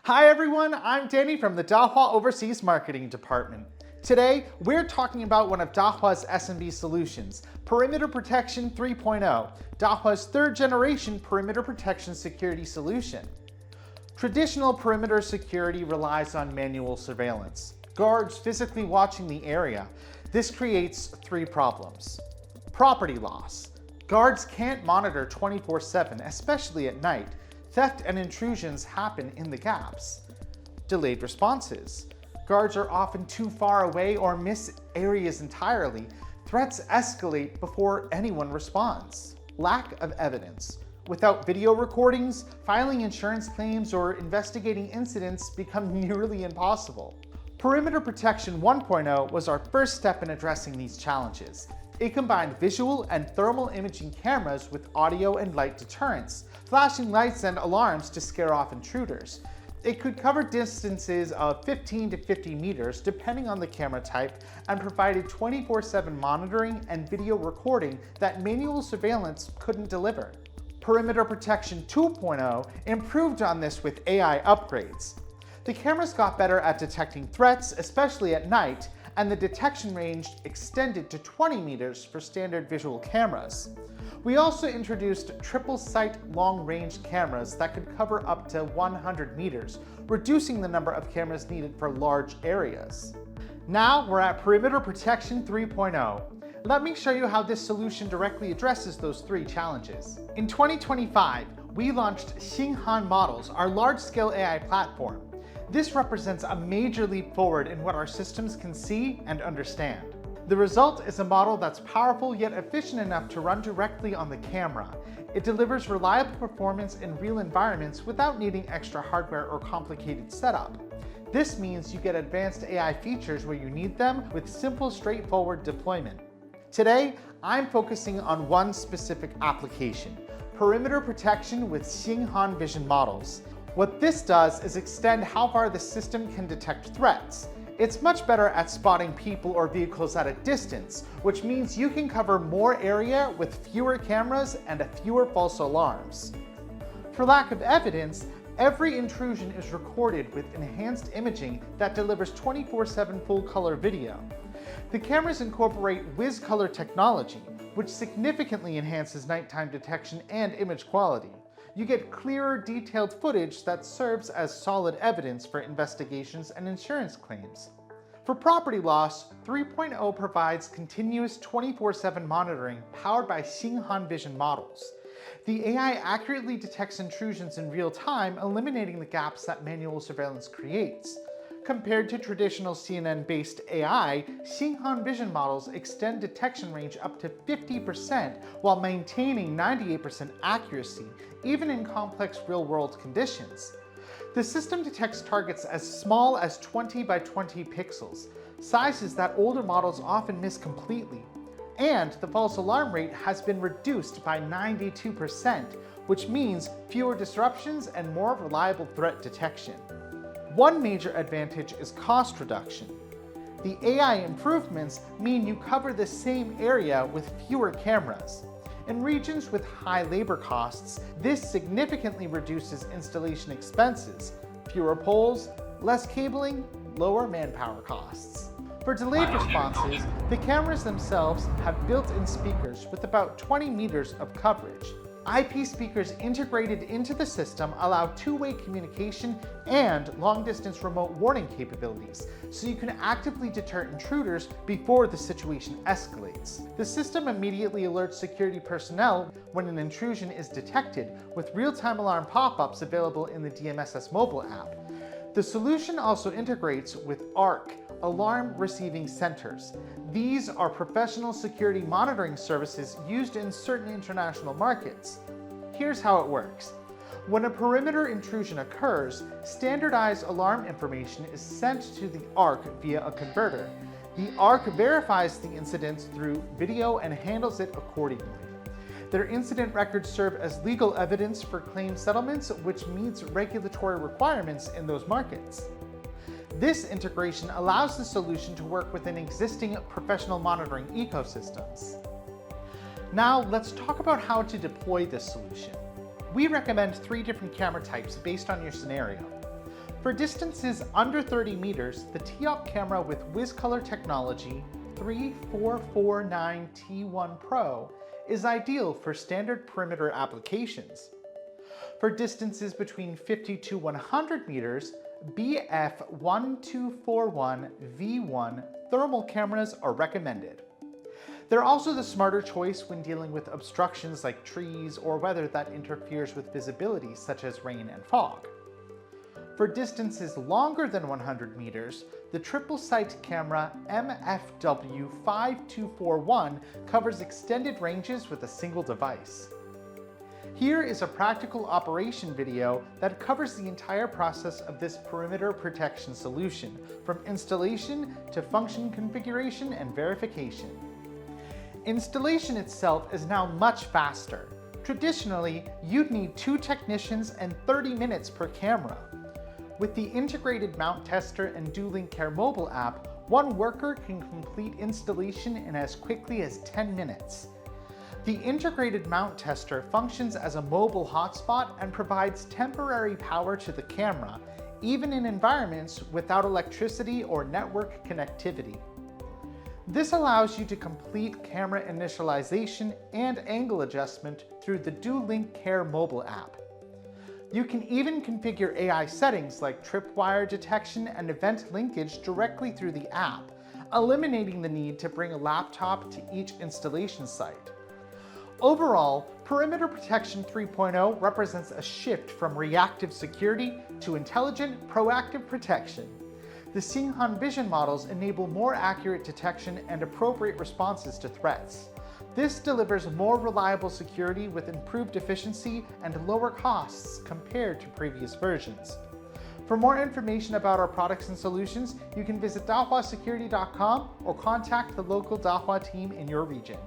Hi everyone, I'm Danny from the Dahua Overseas Marketing Department. Today, we're talking about one of Dahua's SMB solutions, Perimeter Protection 3.0, Dahua's third generation perimeter protection security solution. Traditional perimeter security relies on manual surveillance, guards physically watching the area. This creates three problems. Property loss. Guards can't monitor 24/7, especially at night. Theft and intrusions happen in the gaps. Delayed responses. Guards are often too far away or miss areas entirely. Threats escalate before anyone responds. Lack of evidence. Without video recordings, filing insurance claims or investigating incidents become nearly impossible. Perimeter Protection 1.0 was our first step in addressing these challenges. It combined visual and thermal imaging cameras with audio and light deterrence, flashing lights and alarms to scare off intruders. It could cover distances of 15 to 50 meters depending on the camera type and provided 24/7 monitoring and video recording that manual surveillance couldn't deliver. Perimeter Protection 2.0 improved on this with AI upgrades. The cameras got better at detecting threats, especially at night, and the detection range extended to 20 meters for standard visual cameras. We also introduced triple sight long-range cameras that could cover up to 100 meters, reducing the number of cameras needed for large areas. Now we're at Perimeter Protection 3.0. Let me show you how this solution directly addresses those three challenges. In 2025, we launched Xinghan Models, our large-scale AI platform. This represents a major leap forward in what our systems can see and understand. The result is a model that's powerful yet efficient enough to run directly on the camera. It delivers reliable performance in real environments without needing extra hardware or complicated setup. This means you get advanced AI features where you need them with simple, straightforward deployment. Today, I'm focusing on one specific application, perimeter protection with Xinghan Vision models. What this does is extend how far the system can detect threats. It's much better at spotting people or vehicles at a distance, which means you can cover more area with fewer cameras and fewer false alarms. For lack of evidence, every intrusion is recorded with enhanced imaging that delivers 24/7 full-color video. The cameras incorporate WiZ-Color technology, which significantly enhances nighttime detection and image quality. You get clearer, detailed footage that serves as solid evidence for investigations and insurance claims. For property loss, 3.0 provides continuous 24/7 monitoring powered by Xinghan Vision models. The AI accurately detects intrusions in real time, eliminating the gaps that manual surveillance creates. Compared to traditional CNN-based AI, Xinghan Vision models extend detection range up to 50% while maintaining 98% accuracy, even in complex real-world conditions. The system detects targets as small as 20 by 20 pixels, sizes that older models often miss completely. And the false alarm rate has been reduced by 92%, which means fewer disruptions and more reliable threat detection. One major advantage is cost reduction. The AI improvements mean you cover the same area with fewer cameras. In regions with high labor costs, this significantly reduces installation expenses. Fewer poles, less cabling, lower manpower costs. For delayed responses, the cameras themselves have built-in speakers with about 20 meters of coverage. IP speakers integrated into the system allow two-way communication and long-distance remote warning capabilities, so you can actively deter intruders before the situation escalates. The system immediately alerts security personnel when an intrusion is detected, with real-time alarm pop-ups available in the DMSS mobile app. The solution also integrates with ARC, Alarm Receiving Centers. These are professional security monitoring services used in certain international markets. Here's how it works. When a perimeter intrusion occurs, standardized alarm information is sent to the ARC via a converter. The ARC verifies the incident through video and handles it accordingly. Their incident records serve as legal evidence for claim settlements, which meets regulatory requirements in those markets. This integration allows the solution to work within existing professional monitoring ecosystems. Now let's talk about how to deploy this solution. We recommend 3 different camera types based on your scenario. For distances under 30 meters, the TOP camera with WizColor technology 3449T1 Pro is ideal for standard perimeter applications. For distances between 50 to 100 meters, BF1241V1 thermal cameras are recommended. They're also the smarter choice when dealing with obstructions like trees or weather that interferes with visibility, such as rain and fog. For distances longer than 100 meters, the triple-site camera MFW5241 covers extended ranges with a single device. Here is a practical operation video that covers the entire process of this perimeter protection solution, from installation to function configuration and verification. Installation itself is now much faster. Traditionally, you'd need 2 technicians and 30 minutes per camera. With the integrated mount tester and DoLynk Care mobile app, one worker can complete installation in as quickly as 10 minutes. The integrated mount tester functions as a mobile hotspot and provides temporary power to the camera, even in environments without electricity or network connectivity. This allows you to complete camera initialization and angle adjustment through the DoLynk Care mobile app. You can even configure AI settings like tripwire detection and event linkage directly through the app, eliminating the need to bring a laptop to each installation site. Overall, Perimeter Protection 3.0 represents a shift from reactive security to intelligent, proactive protection. The Xinghan vision models enable more accurate detection and appropriate responses to threats. This delivers more reliable security with improved efficiency and lower costs compared to previous versions. For more information about our products and solutions, you can visit dahuasecurity.com or contact the local Dahua team in your region.